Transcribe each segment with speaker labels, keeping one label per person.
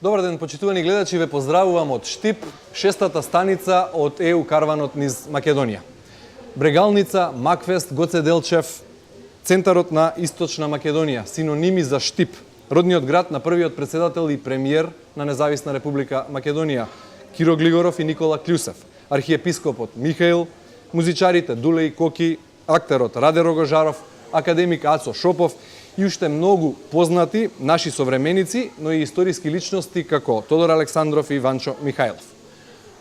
Speaker 1: Добар ден, почитувани гледачи, ве поздравувам од Штип, шестата станица од ЕУ карванот низ Македонија. Брегалница, Макфест, Гоце Делчев, центарот на Источна Македонија, синоними за Штип, родниот град на првиот председател и премиер на Независна Република Македонија, Киро Глигоров и Никола Клюсев, архиепископот Михаил, музичарите Дуле и Коки, актерот Раде Рогожаров, академик Ацо Шопов и уште многу познати наши современици, но и историски личности како Тодор Александров и Ванчо Михајлов.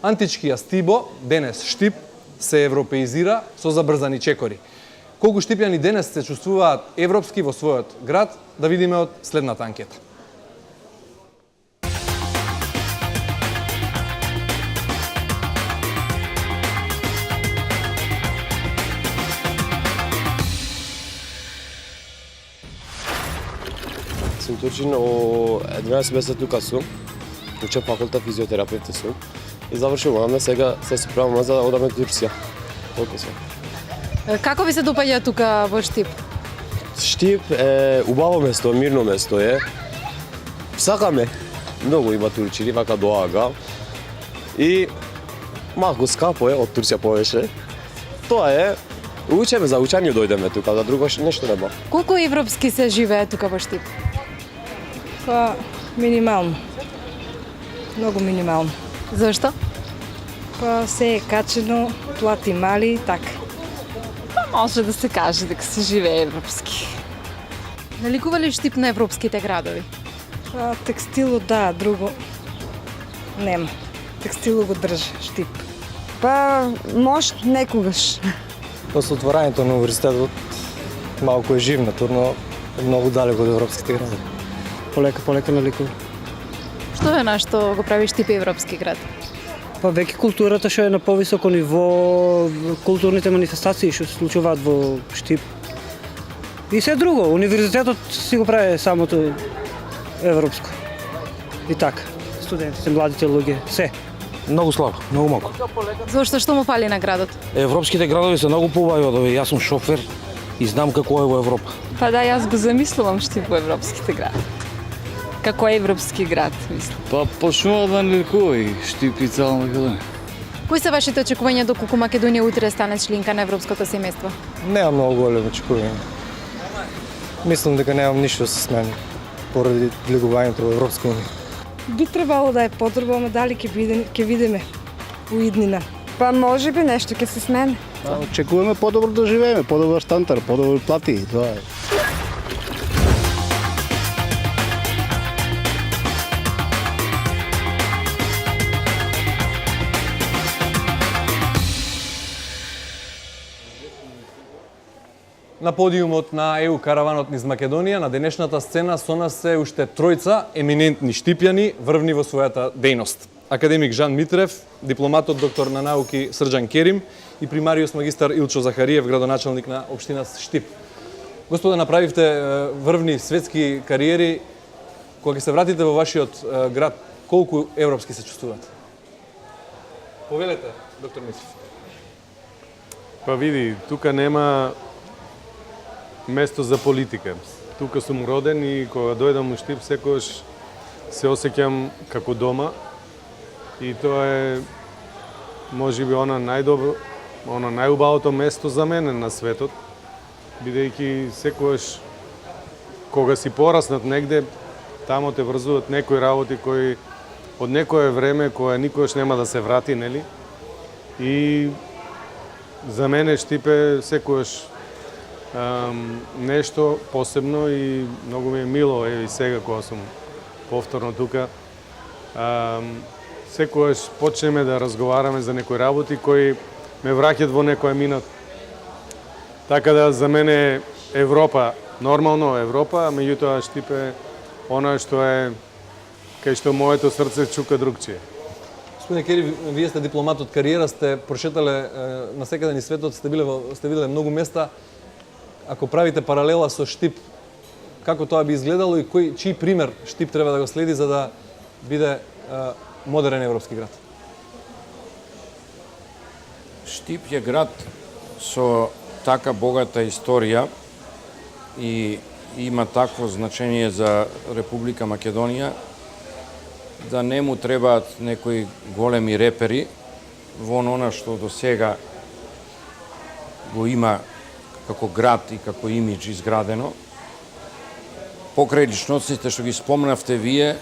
Speaker 1: Античкиот Стибо, денес Штип, се европеизира со забрзани чекори. Колку штипјани денес се чувствуваат европски во својот град, да видиме од следната анкета.
Speaker 2: Сум турчин, 12 месеци тука сум, учам факултет физиотерапевти сум и завршуваме, сега се приправаме за да одаме до Турција. Толку се.
Speaker 3: Како ви се допаѓа тука во Штип?
Speaker 2: Штип е убаво место, мирно место е. Сакаме. Многу има турчини, вака доаѓа. И малку скапо е, од Турција повеќе. Тоа е, учеме за учење дојдеме тука, за друго нешто нема.
Speaker 3: Колку европски се живее тука во Штип?
Speaker 4: Па, минимално. Многу минимално.
Speaker 3: Зашто?
Speaker 4: Па се е качено, плати мали и така.
Speaker 3: Па може да се каже дека се живее европски. Наликува ли Штип на европските градови?
Speaker 4: Па текстилот да, друго нема. Текстилот го држи Штип.
Speaker 5: Па, може некогаш.
Speaker 6: После отворањето на универзитетот малку е живнато, но многу далеко од европските градови. Полека наликува.
Speaker 3: Што е нашто го прави Штип европски град?
Speaker 7: Па веќе културата што е на повисоко ниво, културните манифестации што се случуваат во Штип. И се друго, универзитетот си го прави самото европско. И така, студентите, младите луѓе, се.
Speaker 8: Многу слабо, многу малку.
Speaker 3: Зошто, што му фали на градот?
Speaker 8: Европските градови се многу поубави од овие. Јас сум шофер и знам како е во Европа.
Speaker 9: Па да, јас го замислувам Штип во европските гради. Како европски град, мислам.
Speaker 10: Па почнува да наликува и Штип и цела Македонија.
Speaker 3: Кои се вашите очекувања доколку Македонија утре стане членка на европското семејство?
Speaker 6: Нема многу големи очекувања. Мислам дека немам ништо да се смени поради влегувањето во Европска унија.
Speaker 4: Би требало да е потребно, ама дали ќе видиме у иднина.
Speaker 5: Па може би нешто ќе се смени.
Speaker 11: Очекуваме подобро да живееме, подобар стандард, подобри плати, тоа е.
Speaker 1: На подиумот на ЕУ караванот низ Македонија, на денешната сцена со нас се уште тројца еминентни штипјани, врвни во својата дејност. Академик Жан Митрев, дипломатот доктор на науки Срđan Керим и примариус магистар Илчо Захариев, градоначелник на општина Штип. Господа, направивте врвни светски кариери. Кога ќе се вратите во вашиот град, колку европски се чувствувате? Повелете, доктор Митрев.
Speaker 12: Па види, тука нема место за политика. Тука сум роден и кога дојдам у Штип секогаш се осеќам како дома и тоа е можеби она најубавото место за мене на светот, бидејќи секогаш кога си пораснат негде, тамо те врзуваат некои работи кои од некое време која никогаш нема да се врати, нели? И за мене Штип е секогаш нешто посебно и многу ми е мило, и сега кога сум повторно тука. Секогаш почнеме да разговараме за некои работи кои ме враќаат во некоја минат. Така да за мене Европа, нормално Европа, меѓутоа Штип е она што е кај што моето срце чука другчие.
Speaker 1: Господине Кери, вие сте дипломат од кариера, сте прошетале на секаде ни светот, сте виделе многу места. Ако правите паралела со Штип, како тоа би изгледало и чиј пример Штип треба да го следи за да биде модерен европски град?
Speaker 8: Штип е град со така богата историја и има такво значење за Република Македонија, да не му требаат некои големи репери во она што до сега го има како град и како имидж изградено. Покрај личностите што ги спомнавте вие,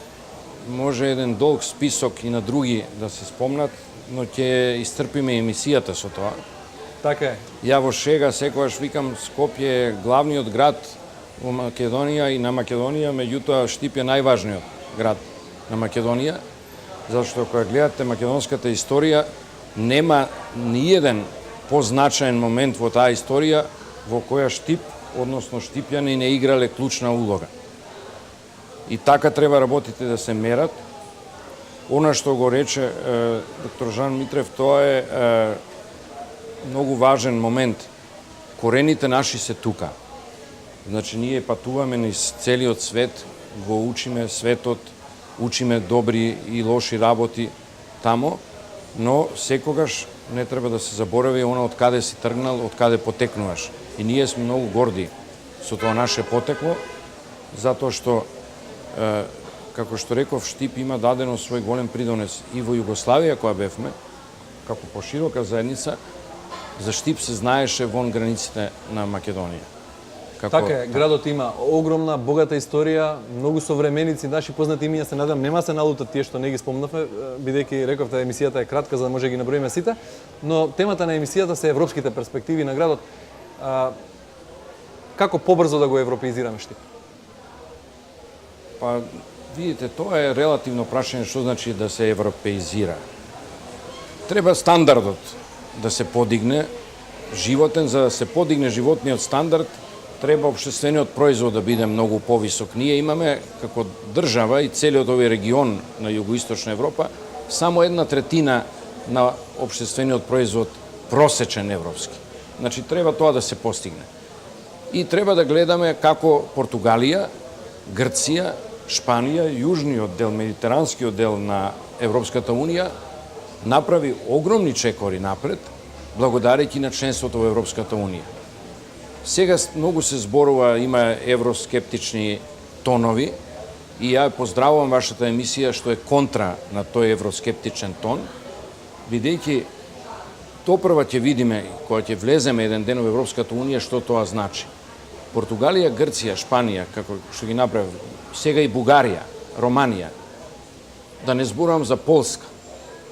Speaker 8: може еден долг список и на други да се спомнат, но ќе истрпиме емисијата со тоа.
Speaker 1: Така е.
Speaker 8: Ја во шега секогаш викам Скопје е главниот град во Македонија и на Македонија, меѓутоа Штип е најважниот град на Македонија, зашто кога гледате македонската историја, нема ниеден позначаен момент во таа историја во која Штип, односно штипјани, не играле клучна улога. И така треба работите да се мерат. Она што го рече доктор Жан Митрев, тоа е многу важен момент. Корените наши се тука. Значи, ние патуваме низ целиот свет, го учиме светот, учиме добри и лоши работи тамо, но секогаш не треба да се заборави она од каде си тргнал, од каде потекнуваш. И ние сме многу горди со тоа наше потекло, затоа што, како што реков, Штип има дадено свој голем придонес и во Југославија, која бевме, како поширока заедница, за Штип се знаеше вон границите на Македонија.
Speaker 1: Така е, градот има огромна, богата историја, многу современици, наши познати имиња, се надам, нема се налутат тие што не ги спомнавме, бидејќи рековте емисијата е кратка, за да може да ги наброиме сите, но темата на емисијата се европските перспективи на градот. Како побрзо да го европеизираме Штип?
Speaker 8: Па, видите, тоа е релативно прашање што значи да се европеизира. Треба стандардот да се подигне, животен, за да се подигне животниот стандард, треба општествениот производ да биде многу повисок. Ние имаме, како држава и целиот овој регион на Југоисточна Европа, само 1/3 на општествениот производ просечен европски. Значи, треба тоа да се постигне. И треба да гледаме како Португалија, Грција, Шпанија, јужниот дел, медитеранскиот дел на Европската Унија, направи огромни чекори напред, благодарејќи на членството во Европската Унија. Сега многу се зборува, има евроскептични тонови и ја поздравувам вашата емисија што е контра на тој евроскептичен тон, бидејќи допрва ќе видиме, кога ќе влеземе еден ден во Европската Унија, што тоа значи. Португалија, Грција, Шпанија, како што ги направи, сега и Бугарија, Романија, да не зборувам за Полска.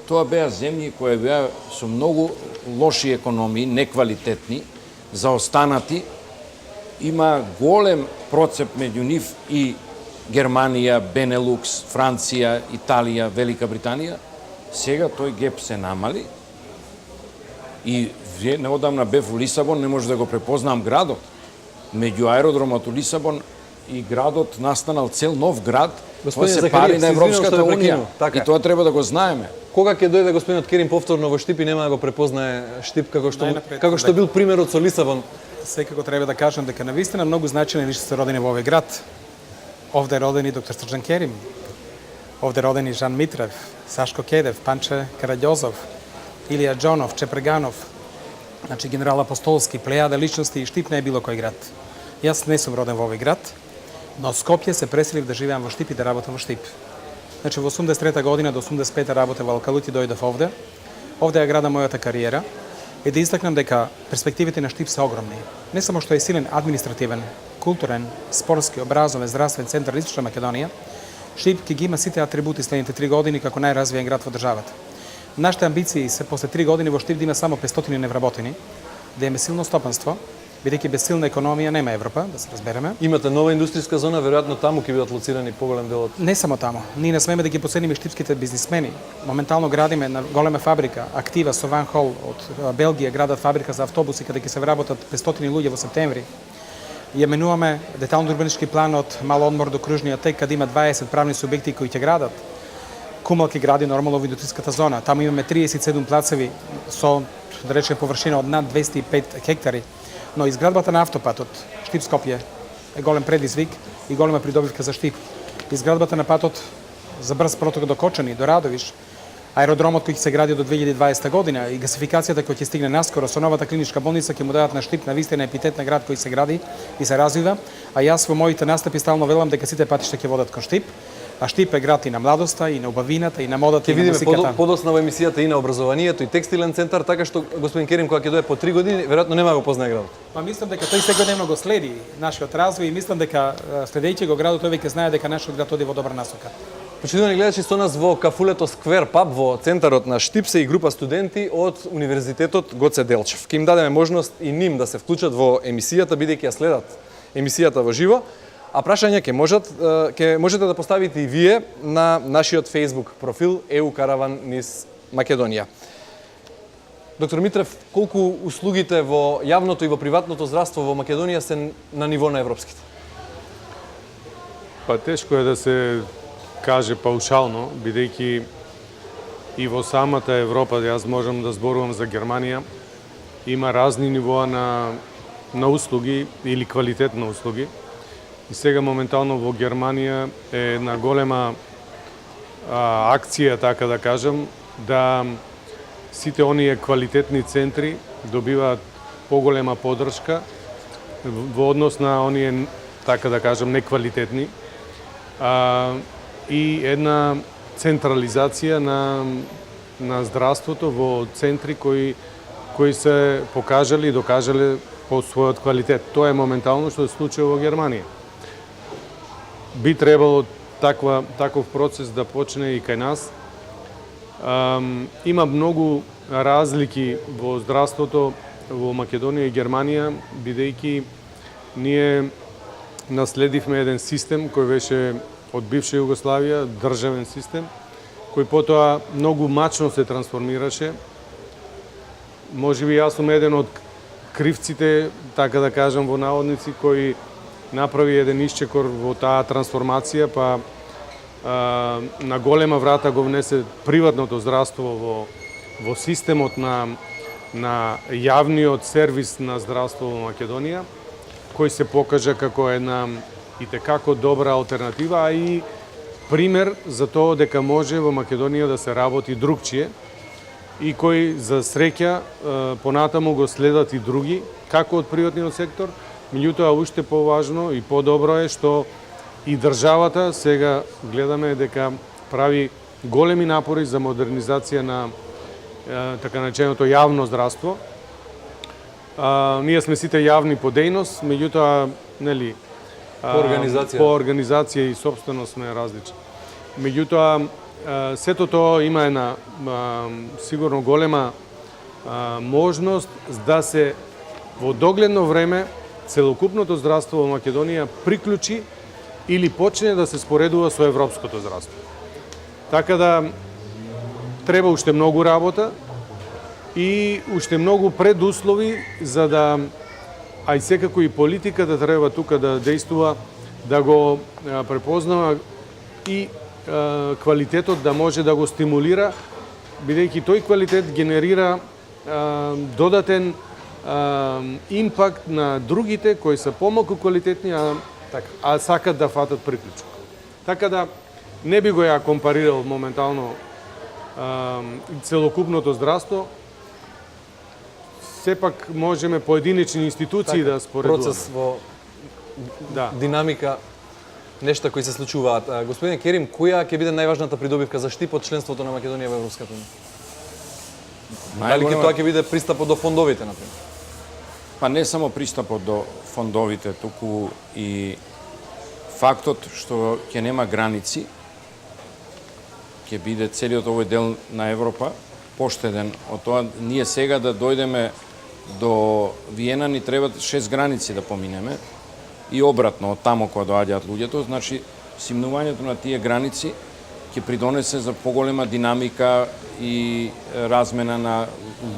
Speaker 8: Тоа беа земји кои беа со многу лоши економии, неквалитетни, заостанати, има голем процеп меѓу нив и Германија, Бенелукс, Франција, Италија, Велика Британија. Сега тој геп се намали и неодамна бев во Лисабон, не може да го препознам градот. Меѓу аеродромот у Лисабон и градот настанал цел нов град, тоа се пари на Европската Унија. И тоа треба да го знаеме.
Speaker 1: Кога ќе дојде господинот Керим повторно во Штип и нема да го препознае Штип како што бил примерот со Лисабон?
Speaker 13: Секако треба да кажам дека навистина многу значајни личности се родени во овој град. Овде родени доктор Срđan Керим, овде родени Жан Митрев, Сашко Кедев, Панче Караѓозов, Илија Џонов, Чепреганов, значи генерал Апостолски, плејада личности, и Штип не е било кој град. Јас не сум роден во овој град, но од Скопје се преселив да живеам во Штип и да работам во Штип. Значи во 83 година до 85 работев во Алкалут и дојдов овде. Овде ја града мојата кариера и да истакнам дека перспективите на Штип се огромни. Не само што е силен административен, културен, спортски, образовен, здравствен центар на Источна Македонија, Штип ќе ги има сите атрибути следните 3 години како најразвиен град во државата. Нашите амбиции се после 3 години во Штип да има само 500 невработени, да имаме силно стопанство, бидејќи без силна економија нема Европа, да се разбереме.
Speaker 1: Имате нова индустријска зона, веројатно таму ќе бидат лоцирани поголем дел од...
Speaker 13: Не само таму. Ние не смееме да ги поцениме штипските бизнисмени. Моментално градиме на голема фабрика, Актива со Ван Хол од Белгија, градат фабрика за автобуси каде ќе се вработат 500 луѓе во септември. Ја менуваме детално урбанички план од Мал одмор до Кружниот тек, каде има 20 правни субјекти кои ќе градат. Кумал ќе гради нормално во индустријската зона. Таму имаме 37 плацеви со, да речеме, површина од над 205 хектари. Но изградбата на автопатот Штип-Скопје е голем предизвик и голема придобивка за Штип. Изградбата на патот за брз проток до Кочани, до Радовиш, аеродромот кој ќе се гради до 2020 година и гасификацијата која ќе стигне наскоро со новата клиничка болница ќе му дадат на Штип на вистина епитет на град кој се гради и се развива, а јас во моите настапи стално велам дека сите патишта ќе водат кон Штип. А Штип е град и на младоста, и на убавината, и на модата, и на музиката.
Speaker 1: Ќе видиме подоцна во емисијата и на образованието, и текстилен центар, така што господин Керим кога ќе дое по 3 години, веројатно нема го познае градот.
Speaker 13: Па мислам дека тој секојдневно го следи нашиот развој и мислам дека следејќи го градот тој веќе знае дека нашиот град оди во добра насока.
Speaker 1: Почитувани гледачи, со нас во кафулето Сквер паб во центарот на Штип се и група студенти од Универзитетот Гоце Делчев. Ке им дадеме можност и ним да се вклучат во емисијата, бидејќи ја следат емисијата во живо. А прашања ќе можете да поставите и вие на нашиот Facebook профил EU Караван низ Македонија. Доктор Митрев, колку услугите во јавното и во приватното здравство во Македонија се на ниво на европските?
Speaker 12: Па тешко е да се каже паушално, бидејќи и во самата Европа, јас можам да зборувам за Германија, има разни нивоа на услуги или квалитет на услуги. И сега моментално во Германија е една голема акција, така да кажам, да сите оние квалитетни центри добиваат поголема поддршка во однос на оние, така да кажам, неквалитетни. И една централизација на здравството во центри кои се покажали и докажале по својот квалитет. Тоа е моментално што се случува во Германија. Би требало таков процес да почне и кај нас. Има многу разлики во здравството во Македонија и Германија, бидејќи ние наследивме еден систем кој беше од бивша Југославија, државен систем, кој потоа многу мачно се трансформираше. Можеби јас сум еден од кривците, така да кажам во наводници, кој направи еден исчекор во таа трансформација, па на голема врата го внесе приватното здравство во системот на јавниот сервис на здравство во Македонија, кој се покажа како една и текако добра алтернатива, а и пример за тоа дека може во Македонија да се работи другчие и кој за среќа понатаму го следат и други, како од приватниот сектор. Меѓутоа, уште поважно и подобро е што и државата сега гледаме дека прави големи напори за модернизација на така нареченото јавно здравство. Ние сме сите јавни по дејност, меѓутоа, нели, по организација и собствено сме различни. Меѓутоа, сето тоа има една сигурно голема можност да се во догледно време целокупното здравство во Македонија приклучи или почне да се споредува со европското здравство. Така да треба уште многу работа и уште многу предуслови за да, а и секако и политиката треба тука да действува, да го препознава и квалитетот да може да го стимулира, бидејќи тој квалитет генерира додатен импакт на другите кои се помалку квалитетни, а сакат да фатат приклучок. Така да не би го ја компарирал моментално целокупното здравство. Сепак можеме поединечни институции да споредуваме.
Speaker 1: Процес во динамика, нешта кои се случуваат. Господин Керим, која ќе биде најважната придобивка за Штип од членството на Македонија во Европската унија? Дали ќе тоа ќе биде пристапот до фондовите, например?
Speaker 8: Па не само пристапот до фондовите, туку и фактот што ќе нема граници, ќе биде целиот овој дел на Европа поштеден од тоа ние сега да дојдеме до Виена ни треба 6 граници да поминеме и обратно од тамо кога доаѓаат луѓето, значи симнувањето на тие граници ќе придонесе за поголема динамика и размена на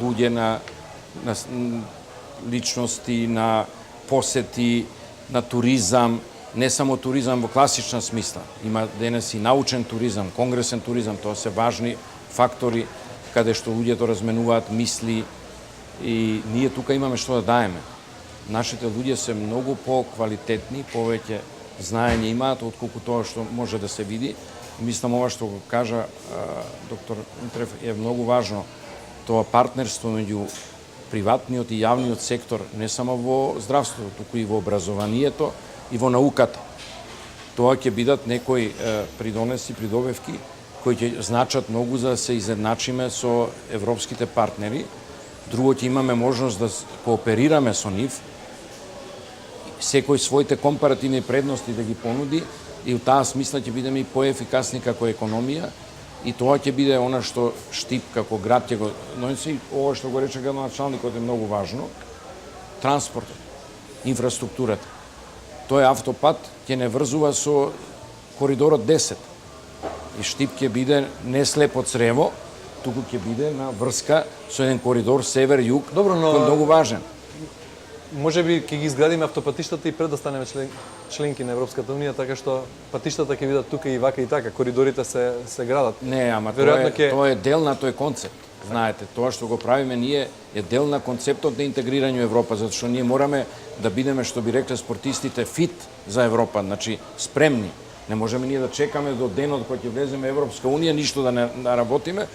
Speaker 8: луѓе, на личности, на посети, на туризам, не само туризам во класична смисла. Има денес и научен туризам, конгресен туризам, тоа се важни фактори каде што луѓето разменуваат мисли и ние тука имаме што да даеме. Нашите луѓе се многу по-квалитетни, повеќе знаење имаат отколку тоа што може да се види. Мислам ова што го кажа доктор Митрев е многу важно. Тоа партнерство меѓу приватниот и јавниот сектор не само во здравството, туку и во образованието и во науката. Тоа ќе бидат некои придонеси, придобивки кои ќе значат многу за да се изедначиме со европските партнери. Друго, ќе имаме можност да кооперираме со нив, секој своите компаративни предности да ги понуди и у таа смисла ќе бидеме и поефикасни како економија и тоа ќе биде она што Штип како град ќе го носи. Ова што го рече градоначалникот е многу важно. Транспортот, инфраструктурата. Тој автопат ќе не врзува со коридорот 10. И Штип ќе биде не слепо црево, туку ќе биде на врска со еден коридор север-југ, кој е многу важен.
Speaker 1: Може би ќе ги изградиме автопатиштата и пред да станеме членки на Европската унија, така што патиштата ќе бидат тука и вака и така, коридорите се градат.
Speaker 8: Не, ама тоа е дел на тој концепт. Знаете, тоа што го правиме ние е дел на концептот на интегрирање Европа, затоа што ние мораме да бидеме, што би рекле спортистите, фит за Европа, значи спремни. Не можеме ние да чекаме до денот кога ќе влеземе Европска унија, ништо да не работиме,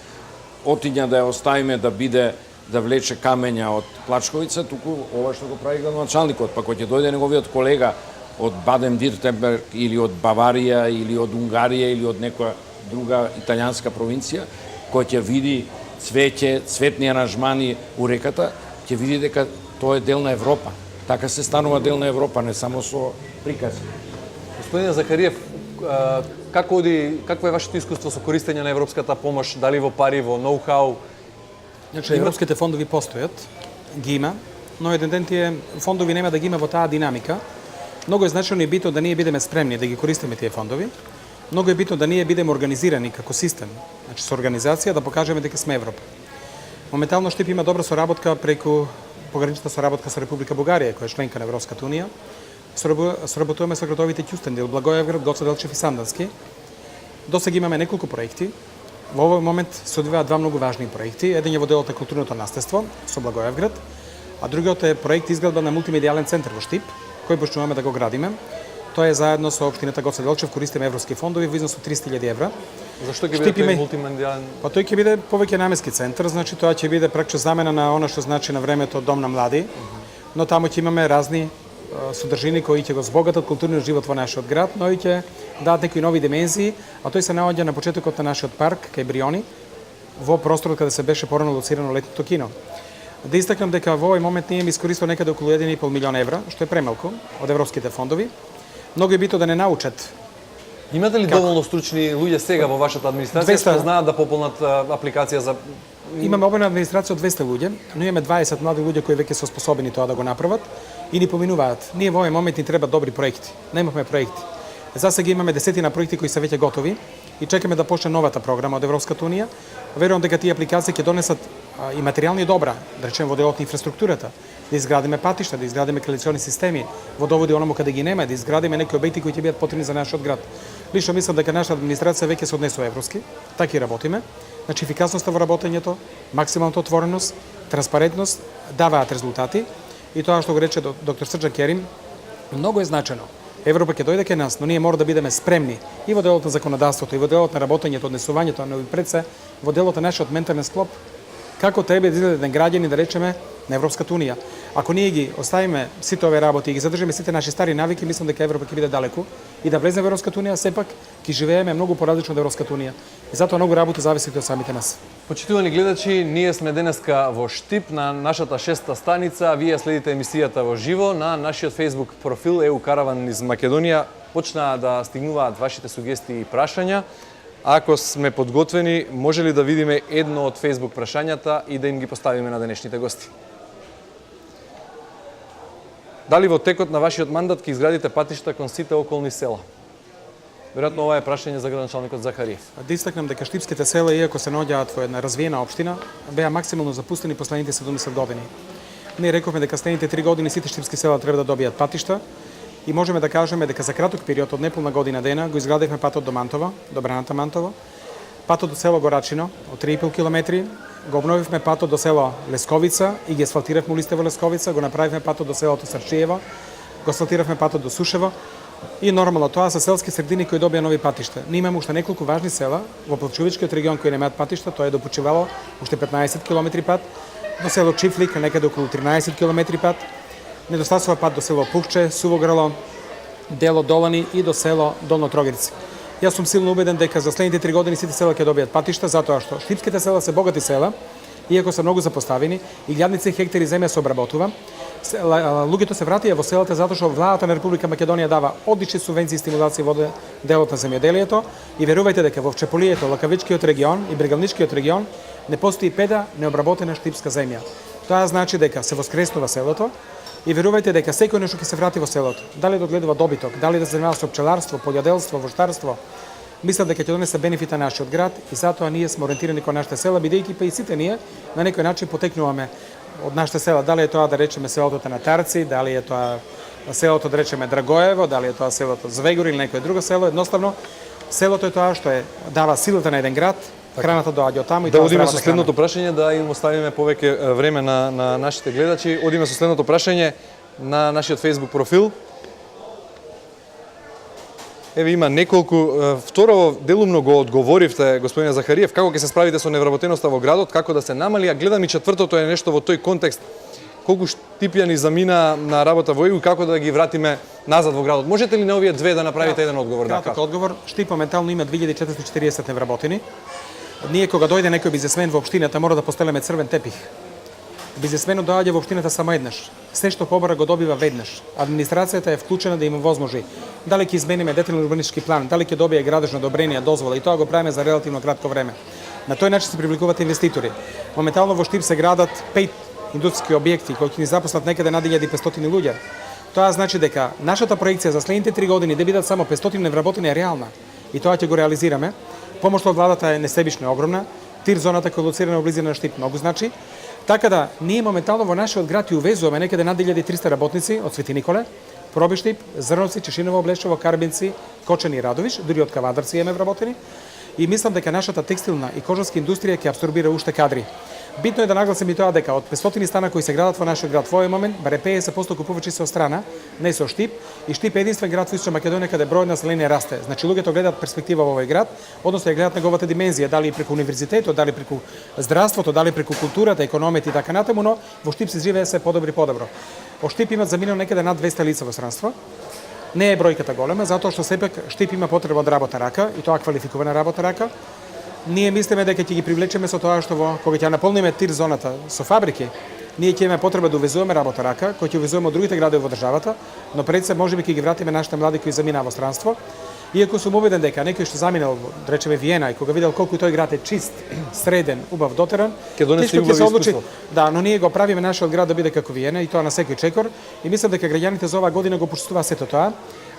Speaker 8: отиња да ја оставиме да биде да влече камења од Плачковица, туку ова што го прави градоначалникот, па кога ќе дојде неговиот колега од Баден-Виртемберг или од Баварија или од Унгарија или од некоја друга италијанска провинција, кој ќе види цвеќе, цветни аранжмани у реката, ќе види дека тоа е дел на Европа. Така се станува дел на Европа, не само со прикази.
Speaker 1: Господине Захариев, какво е вашето искуство со користење на европската помош, дали во пари, во ноу-хау?
Speaker 13: Значи, европските фондови постојат, ги има, но еден ден тие фондови нема да ги има во таа динамика. Многу е значено и битно да ние бидеме спремни да ги користиме тие фондови. Многу е битно да ние бидеме организирани како систем, значи со организација да покажеме дека сме Европа. Моментално Штип има добра соработка преку пограничната соработка со Република Бугарија, која е членка на Европската унија. Соработуваме со градовите Ќустендил, Благоевград, Гоце Делчев и Сандански. Досега имаме неколку проекти. Во овој момент се одвиваат два многу важни проекти. Еден е во делот на културното наследство со Благоевград, а другиот е проект изградба на мултимедијален центар во Штип, кој почнуваме да го градиме. Тоа е заедно со општината Гоце Делчев, користиме европски фондови во износ од 300.000 евра.
Speaker 1: Зашто ќе биде тој мултимедијален?
Speaker 13: Па тој ќе биде повеќе наменски центар, значи тоа ќе биде пракче замена на она што значи на времето дом на млади, но таму ќе имаме разни содржини кои ќе го збогатат културниот живот во нашиот град, но и ќе дадат некои нови димензии, а тој се наоѓа на почетокот на нашиот парк кај Бриони, во просторот каде се беше порано лоцирано летното кино. Да истакнам дека во овој момент ние ми искористува некаде околу 1,5 милион евра, што е премалку од европските фондови. Многу е битно да не научат.
Speaker 1: Имате ли доволно стручни луѓе сега во вашата администрација што знаат да пополнат апликација за...
Speaker 13: Имаме обена администрација од 200 луѓе, но имаме 20 млади луѓе кои веќе се способни тоа да го направат и ни поминуваат. Ние во овој момент ни треба добри проекти. Немавме проекти. За сега имаме десетина проекти кои се веќе готови и чекаме да почне новата програма од Европската унија. Верувам дека тие апликации ќе донесат и материјални добра, да речеме во делот на инфраструктурата, да изградиме патишта, да изградиме канализациони системи, водоводи оному каде ги нема, да изградиме некои објекти кои ќе бидат потребни за нашиот град. Лично мислам дека нашата администрација веќе се однесува европски, така и работиме. Значи ефикасноста во работењето, максималната отвореност, транспарентност даваат резултати и тоа што го рече доктор Срџан Керим, многу е значено. Европа ќе дојде кај нас, но ние мора да бидеме спремни и во делот на законодавството, и во делот на работењето, однесувањето, но и пред се во делот на нашиот ментален склоп, како треба да изгледа еден граѓанин, да речеме, на Европската унија. Ако ние ги оставиме сите овие работи и ги задржиме сите наши стари навики, мислам дека Европа ќе биде далеку и да влеземе во Европската унија, сепак ќе живееме многу поразлично од Европската унија. И затоа многу работа зависи од самите нас.
Speaker 1: Почитувани гледачи, ние сме денеска во Штип на нашата 6-та станица. Вие следите емисијата во живо на нашиот Facebook профил EU Караван из Македонија. Почнаа да стигнуваат вашите сугестии и прашања. Ако сме подготвени, може ли да видиме едно од Facebook прашањата и да им ги поставиме на денешните гости? Дали во текот на вашиот мандат ќе изградите патишта кон сите околни села? Веројатно ова е прашање за градоначалникот Захариев.
Speaker 13: Да истакнем дека штипските села, иако се наоѓаат во една развиена општина, беа максимално запустени последните 70 години. Ние рековме дека следните 3 години сите штипски села треба да добијат патишта и можеме да кажеме дека за краток период од неполна година дена го изградивме патот до Мантова, до Браната Мантова, патот до село Горачино од 3,5 км, го обновивме патот до село Лесковица и ги асфалтиравме улиците во Лесковица, го направивме патот до селото Сарчиево, го асфалтиравме патот до Сушево и нормално тоа се селски средини кои добија нови патишта. Ние имаме уште неколку важни села во Пловдивскиот регион кои немаат патишта, тоа е до Почивало, уште 15 км пат, до село Чифлик, некаде околу 13 км пат, недостасува пат до село Пухче, Сувограло, дело Долани и до село Долно Трогирци. Јас сум силно убеден дека за следните 3 години сите села ќе добијат патишта, затоа што штипските села се богати села, иако се многу запоставени, и илјадници хектари земја се обработува. Луѓето се вратија во селата затоа што владата на Република Македонија дава одлични субвенции и стимулации во делот на земјоделието и верувајте дека во Чеполието, Лакавичкиот регион и Брегалничкиот регион не постои педа необработена штипска земја. Тоа значи дека се воскреснува селото и верувајте дека секој нешто ќе се врати во селото. Дали да одгледува добиток, дали да се занимава со пчеларство, полјоделство, воштарство, мислам дека ќе донесе бенефита нашиот град и затоа ние сме ориентирани кон нашите села, бидејќи па и сите ние на некој начин потекнуваме од нашите села, дали е тоа да речеме селото Танатарци, дали е тоа селото да речеме Драгоево, дали е тоа селото Звегор или некое друго село, едноставно селото е тоа што дава силата на еден град, храната доаѓа од таму и
Speaker 1: да
Speaker 13: тоа
Speaker 1: одиме
Speaker 13: здравата
Speaker 1: со следното прашање, да им оставиме повеќе време на нашите гледачи. Одиме со следното прашање на нашиот Facebook профил. Еве има неколку. Второво делумно го одговоривте, господине Захариев, како ќе се справите со невработеноста во градот, како да се намали, а гледам и четвртото е нешто во тој контекст. Колку штипјани замина на работа во ЕУ и како да ги вратиме назад во градот. Можете ли на овие две да направите еден одговор?
Speaker 13: Краток одговор. Штип моментално има 2440 невработени. Ние кога дојде некој бизнесмен во општината мора да постелеме црвен тепих. Бизнесменот доаѓа во општината само еднаш. Се што побара го добива веднаш. Администрацијата е вклучена да им возможи. Дали ќе измениме детален урбанистички план, дали ќе добие градежно одобрение, дозвола и тоа го правиме за релативно кратко време. На тој начин се привлекуваат инвеститори. Моментално во Штип се градат 5 индустријски објекти кои ќе ни запослат некаде над 1500 луѓе. Тоа значи дека нашата проекција за следните 3 години да бидат само 500 невработени е реална. И тоа ќе го реализираме. Помошта од владата е несебично огромна. Тир зоната која е лоцирана во близина на Штип многу значи. Така да, ние моментално во нашиот град ја увезуваме некаде над 1300 работници од Свети Николе, Пробиштип, Зрновци, Чешиново, Блешево, Карбинци, Кочани и Радовиш, дури од Кавадарци имаме вработени. И мислам дека нашата текстилна и кожарска индустрија ќе абсорбира уште кадри. Битно е да нагласим и тоа дека од 500 стана кои се градат во нашиот град во овој момент, баре 50% купувачи се од страна, не со Штип, и Штип е единствен град во Источна Македонија каде бројот на население расте. Значи луѓето гледаат перспектива во овој град, односно ја гледаат неговата димензија, дали преку универзитетот, дали преку здравството, дали преку културата, економијата и така натаму, но во Штип се живее се подобро и подобро. Во Штип имат заминено некаде над 200 лица во странство. Не е бројката голема, затоа што сепак Штип има потреба од работна рака и тоа квалификувана работна рака. Ние мислиме дека ќе ги привлечеме со тоа што кога ќе наполниме тир зоната со фабрики, ние ќе имаме потреба да увезуваме работна рака, кој ќе увезуваме од другите градови во државата, но пред се можеби ќе ги вратиме нашите млади кои заминаа во странство. Иако сум убеден дека некој што заминал, да речеме Виена, и кога видел колку тој град е чист, среден, убав, дотеран,
Speaker 1: ќе донесе убави искуство.
Speaker 13: Да, но ние го правиме нашиот град да биде како Виена и тоа на секој чекор и мислам дека граѓаните за оваа година го почувствуваат сето тоа.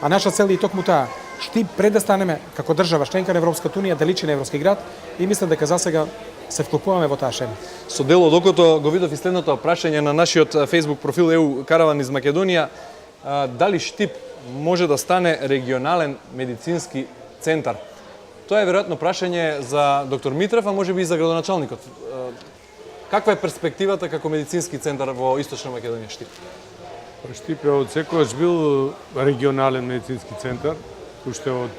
Speaker 13: А наша цел е и токму таа. Штип пред да станеме како држава членка на Европската унија да личи на европски град и мислам дека засега се вклопуваме во таа шема.
Speaker 1: Со дело докато го видов и следното прашање на нашиот Facebook профил ЕУ Караван из Македонија, дали Штип може да стане регионален медицински центар? Тоа е веројатно прашање за доктор Митрев, а можеби и за градоначалникот. Каква е перспективата како медицински центар во Источна Македонија Штип?
Speaker 12: Штип е од секојаш бил регионален медицински центар, уште од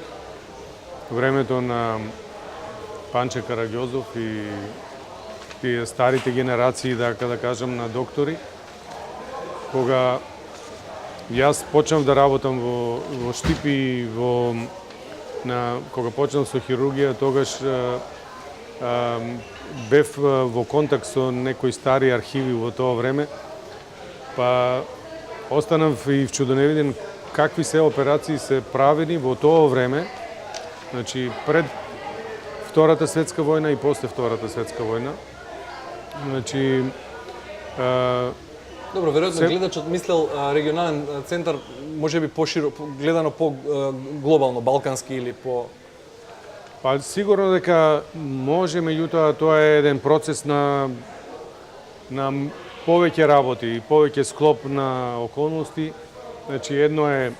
Speaker 12: времето на Панче Караѓозов и тие старите генерации, да кажам, на доктори. Кога јас почнав да работам во Штип и кога почнав со хирургија, тогаш бев во контакт со некои стари архиви во тоа време, па останав и вчудоневиден какви се операции се правени во тоа време, значи пред Втората светска војна и после Втората светска војна. Значи,
Speaker 1: Добро, веројатно гледачот мислел регионален центар можеби гледано по глобално, балкански или по...
Speaker 12: Па сигурно дека може, меѓутоа тоа е еден процес на повеќе работи и повеќе склоп на околности. Значи, едно е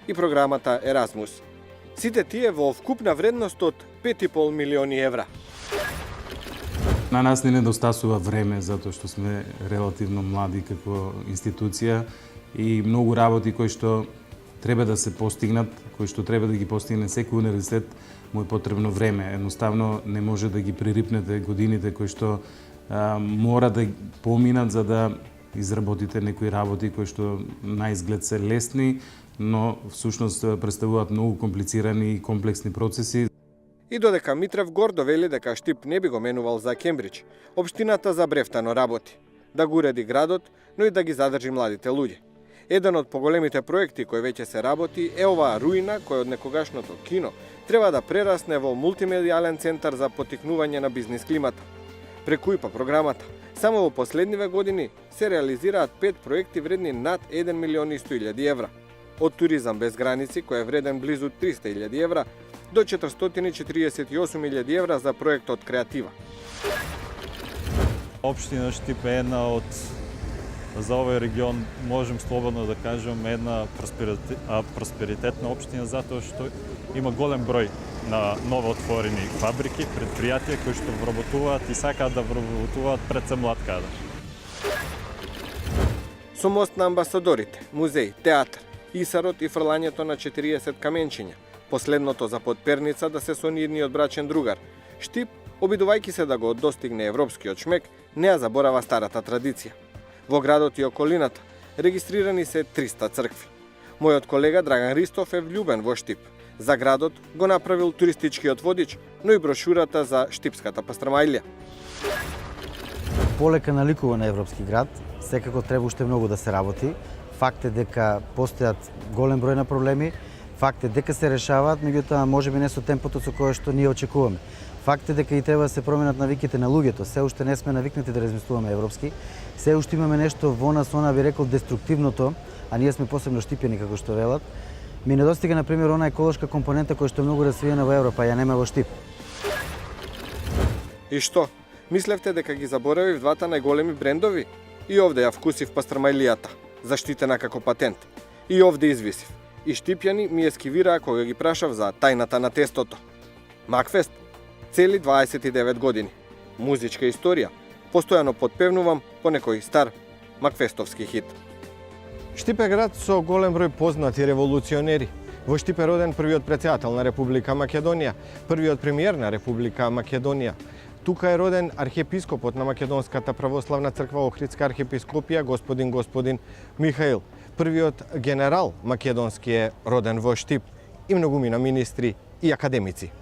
Speaker 14: и програмата Еразмус. Сите тие во вкупна вредност од 5,5 милиони евра.
Speaker 15: На нас не недостасува време, затоа што сме релативно млади како институција и многу работи кои што треба да се постигнат, кои што треба да ги постигне секој универзитет, му е потребно време. Едноставно не може да ги пририпнете годините кои што мора да поминат за да изработите некои работи кои што на изглед се лесни, но всушност представуваат многу комплицирани и комплексни процеси.
Speaker 14: И додека Митрев гордо вели дека Штип не би го менувал за Кембридж, општината забрефтано работи. Да го уреди градот, но и да ги задржи младите луѓе. Еден од поголемите проекти кој веќе се работи е оваа руина кој од некогашното кино треба да прерасне во мултимедијален центар за поттикнување на бизнис климата. Преку ИПА програмата, само во последниве години се реализираат 5 проекти вредни над 1 милион и 100.000 евра. Од Туризам без граници, кој е вреден близу 300.000 евра, до 448.000 евра за проектот Креатива.
Speaker 16: Opština Štip je jedna od, za ovaj region, možem slobodno da kažem, jedna prosperitetna opština zato što ima голем broj на новоотворени фабрики, предприятия кои што вработуваат и сакаат да вработуваат пред се млад кадар.
Speaker 14: Со мост на амбасадорите, музеј, театар, исарот и фрлањето на 40 каменчиња, последното за подперница да се сонирниот брачен другар, Štip, обидувајќи се да го достигне европскиот шмек, не ја заборава старата традиција. Во градот и околината регистрирани се 300 цркви. Мојот колега Драган Ристов е влюбен во Štip. За градот го направил туристичкиот водич, но и брошурата за Štipската пастрамајлија.
Speaker 17: Полека наликува на европски град, секако треба уште многу да се работи. Факт е дека постојат голем број на проблеми, факт е дека се решаваат, меѓутоа можеби не со темпото со кое што ние очекуваме. Факт е дека и треба да се променат навиките на луѓето. Се уште не сме навикнати да размислуваме европски. Се уште имаме нешто во нас, она би рекол деструктивното, а ние сме посебно Štipјани како што велат. Ми недостига, например, она еколошка компонента која што е многу развиена во Европа, ја нема во Štip.
Speaker 14: И што? Мислевте дека ги заборавив двата најголеми брендови? И овде ја вкусив пастрамајлијата, заштитена како патент. И овде извисив. И Štipјани ми ескивираа кога ги прашав за тајната на тестото. Макфест, цели 29 години. Музичка историја. Постојано подпевнувам по некој стар макфестовски хит. Štip е град со голем број познати револуционери. Во Štip е роден првиот претседател на Република Македонија, првиот премиер на Република Македонија. Тука е роден архиепископот на Македонската православна црква Охридска архиепископија господин Михаил. Првиот генерал македонски е роден во Štip и многумина министри и академици.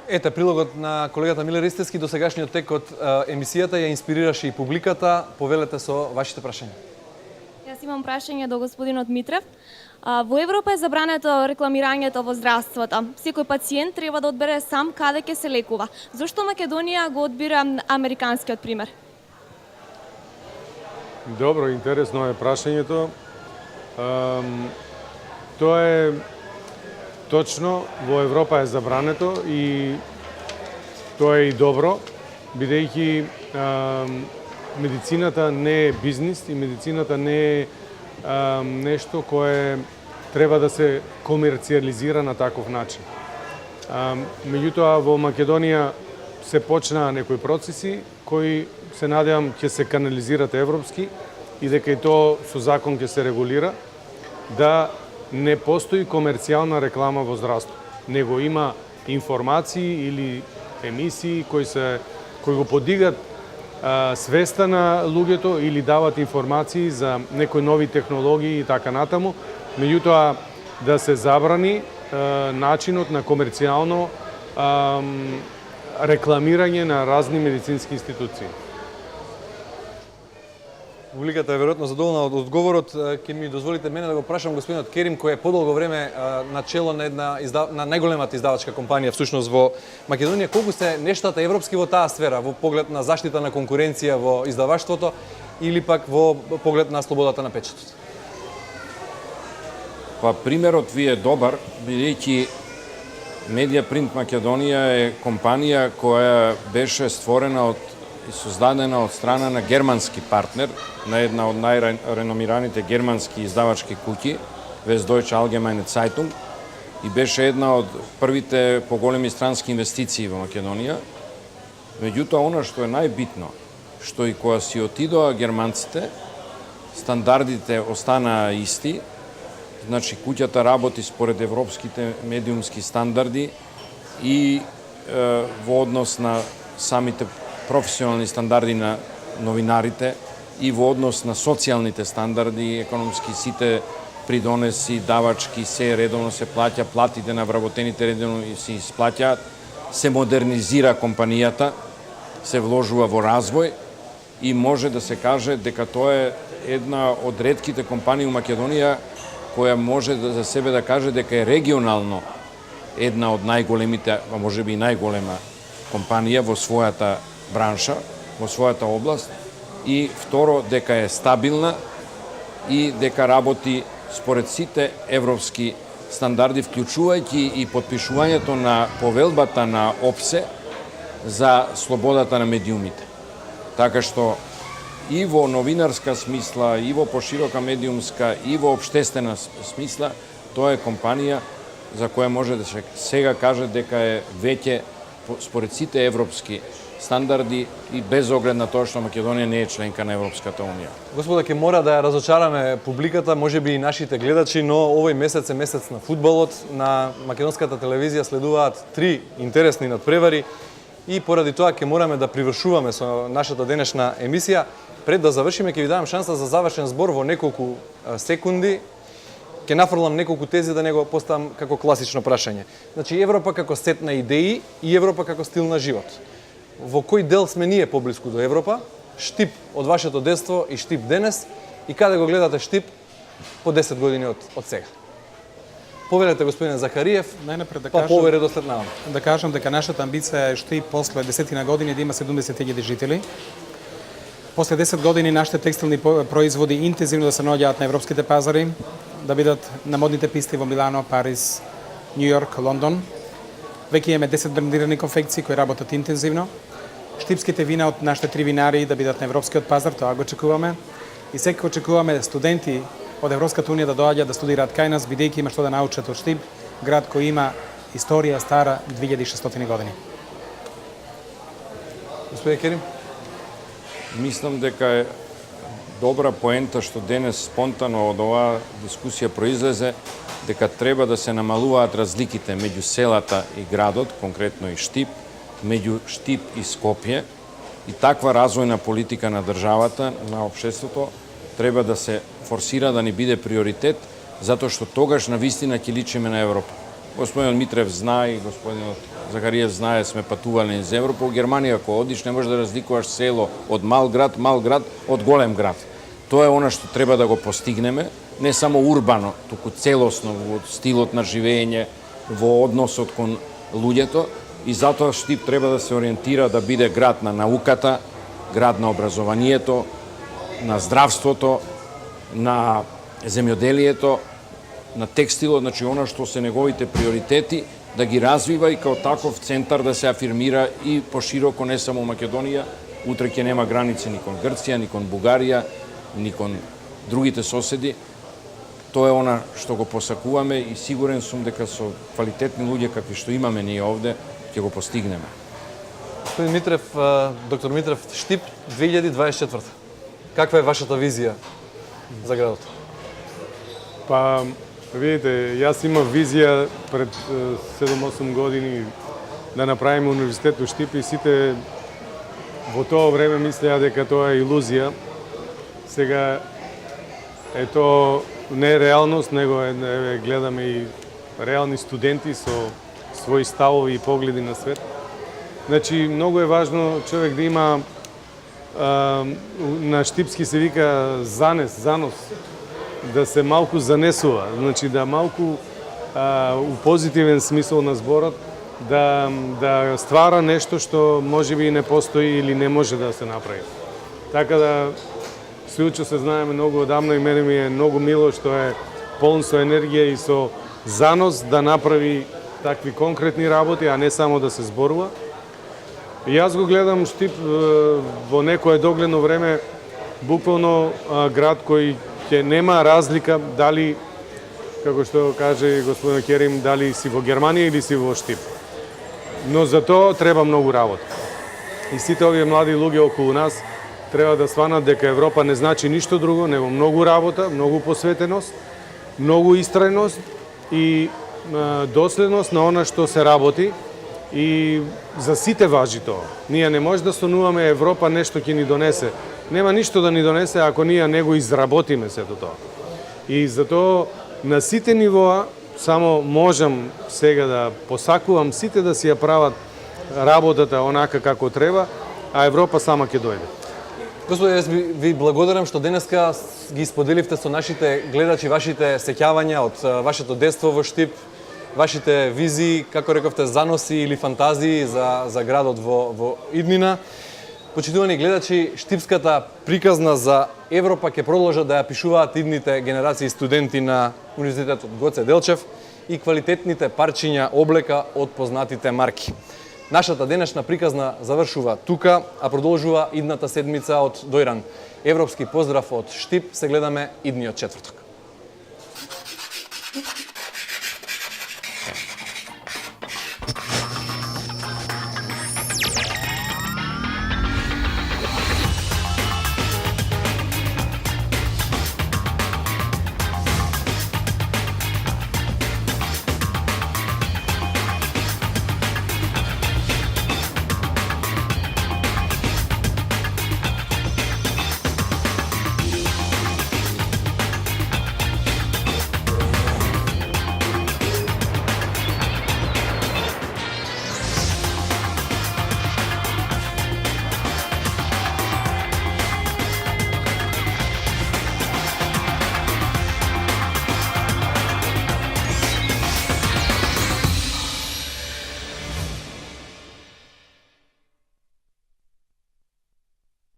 Speaker 1: Ете, прилогот на колегата Миле Ристевски, досегашниот тек од емисијата ја инспирираше и публиката. Повелете со вашите прашања.
Speaker 18: Јас имам прашање до господинот Митрев. Во Европа е забрането рекламирањето во здравството. Секој пациент треба да одбере сам каде ќе се лекува. Зошто Македонија го одбира американскиот пример?
Speaker 12: Добро, интересно е прашањето. Тоа е точно, во Европа е забрането и тоа е и добро, бидејќи медицината не е бизнис и медицината не е нешто кое треба да се комерцијализира на таков начин. Меѓутоа, во Македонија се почнаа некои процеси кои се надевам ќе се канализират европски и дека и тоа со закон ќе се регулира, да не постои комерцијална реклама во здравство, него има информации или емисии кои го подигат свеста на луѓето или дават информации за некои нови технологии и така натаму, меѓутоа да се забрани начинот на комерцијално рекламирање на разни медицински институции.
Speaker 1: Публиката е веројатно задоволна од одговорот. Ќе ми дозволите мене да го прашам господинот Керим, кој е подолго време на чело на на најголемата издавачка компанија всушност во Македонија. Колку се нештата европски во таа сфера, во поглед на заштита на конкуренција во издаваштвото или пак во поглед на слободата на печатот?
Speaker 8: Па примерот ви е добар, бидејќи Медија Принт Македонија е компанија која беше створена и создадена од страна на германски партнер, на една од најреномираните германски издавачки куќи, Westdeutsche Allgemeine Zeitung, и беше една од првите поголеми странски инвестиции во Македонија. Меѓутоа, она што е најбитно, што и кога си отидоа германците, стандардите останаа исти, значи куќата работи според европските медиумски стандарди и во однос на самите професионални стандарди на новинарите и во однос на социјалните стандарди, економски сите придонеси, давачки, се редовно се плаќа, платите на вработените редовно се исплаќаат, се модернизира компанијата, се вложува во развој и може да се каже дека тоа е една од ретките компании во Македонија која може за себе да каже дека е регионално една од најголемите, а можеби и најголема компанија во својата бранша, во својата област, и второ, дека е стабилна и дека работи според сите европски стандарди, вклучувајќи и подпишувањето на повелбата на ОПСЕ за слободата на медиумите. Така што и во новинарска смисла, и во поширока медиумска, и во општествена смисла, тоа е компанија за која може да се сега каже дека е веќе според сите европски стандарди и без оглед на тоа што Македонија не е членка на Европската унија.
Speaker 1: Господа, ќе мора да ја разочараме публиката, можеби и нашите гледачи, но овој месец е месец на фудбалот. На македонската телевизија следуваат 3 интересни надпревари и поради тоа ќе мораме да привршуваме со нашата денешна емисија. Пред да завршиме, ќе ви давам шанса за завршен збор во неколку секунди. Ќе нафрлам неколку тези да не го поставам како класично прашање. Значи, Европа како сет на идеи и Европа како стил на живот. Во кој дел сме ние поблиску до Европа? Штип од вашето детство и Штип денес, и каде го гледате Штип по 10 години од сега? Повелете, господин Захариев, па повере до след навам.
Speaker 13: Да кажам дека нашата амбиција е Штип после 10 години да има 70.000 жители. После 10 години нашите текстилни производи интензивно да се наоѓаат на европските пазари, да бидат на модните писти во Милано, Париз, Њу Йорк, Лондон. Веќе имаме 10 брендирани конфекции кои работат интензивно. Штипските вина од нашите 3 винари да бидат на европскиот пазар, тоа го очекуваме. И секако очекуваме студенти од Европската унија да доаѓаат да студираат кај нас, бидејќи има што да научат од Штип, град кој има историја стара 2600 години.
Speaker 1: Господин Керим?
Speaker 8: Мислам дека е добра поента што денес спонтано од оваа дискусија произлезе, дека треба да се намалуваат разликите меѓу селата и градот, конкретно и Штип, меѓу Штип и Скопје, и таква развојна политика на државата, на општеството, треба да се форсира да ни биде приоритет, затоа што тогаш на вистина ќе личиме на Европа. Господинот Митрев знае, господинот Захариев знае, сме патували низ Европа. У Германија, ако одиш, не можеш да разликуваш село од мал град од голем град. Тоа е она што треба да го постигнеме, не само урбано, туку целосно во стилот на живење, во односот кон луѓето, и затоа Штип треба да се ориентира да биде град на науката, град на образованието, на здравството, на земјоделието, на текстилот, значи она што се неговите приоритети, да ги развива и као таков центар да се афирмира и пошироко, не само Македонија. Утре ќе нема граници ни кон Грција, ни кон Бугарија, ни кон другите соседи. Тоа е она што го посакуваме и сигурен сум дека со квалитетни луѓе какви што имаме ние овде ќе го постигнеме.
Speaker 1: Господин Митрев, доктор Митрев, Штип 2024. Каква е вашата визија за градот?
Speaker 12: Па, видите, јас имав визија пред 7-8 години да направиме универзитет у Штип и сите во тоа време мислеа дека тоа е илузија. Сега е тоа не е реалност, него гледаме и реални студенти со своји ставови и погледи на свет. Значи, многу е важно човек да има, на штипски се вика занос, да се малку занесува, значи да малку у позитивен смисол на зборот, да ствара нешто што можеби не постои или не може да се направи. Така да, Силчо се знаеме многу одамна и мене ми е многу мило што е полн со енергија и со занос да направи такви конкретни работи, а не само да се зборува. И јас го гледам Штип во некое догледно време буквално град кој ќе нема разлика дали, како што каже господин Керим, дали си во Германија или си во Штип. Но за тоа треба многу работа. И сите овие млади луѓе околу нас треба да сванат дека Европа не значи ништо друго, него многу работа, многу посветеност, многу истрајност и доследност на она што се работи. И за сите важи тоа. Ние не може да сонуваме Европа нешто ќе ни донесе. Нема ништо да ни донесе ако ние не го изработиме сето тоа. И затоа на сите нивоа само можам сега да посакувам сите да си ја прават работата онака како треба, а Европа сама ќе дојде.
Speaker 1: Господи, јас ви благодарам што денеска ги споделивте со нашите гледачи вашите сеќавања од вашето детство во Штип, вашите визии, како рековте, заноси или фантазии за градот во иднина. Почитувани гледачи, штипската приказна за Европа ќе продолжат да ја пишуваат идните генерации студенти на Универзитетот Гоце Делчев и квалитетните парчиња облека од познатите марки. Нашата денешна приказна завршува тука, а продолжува идната седмица од Дојран. Европски поздрав од Штип, се гледаме идниот четврток.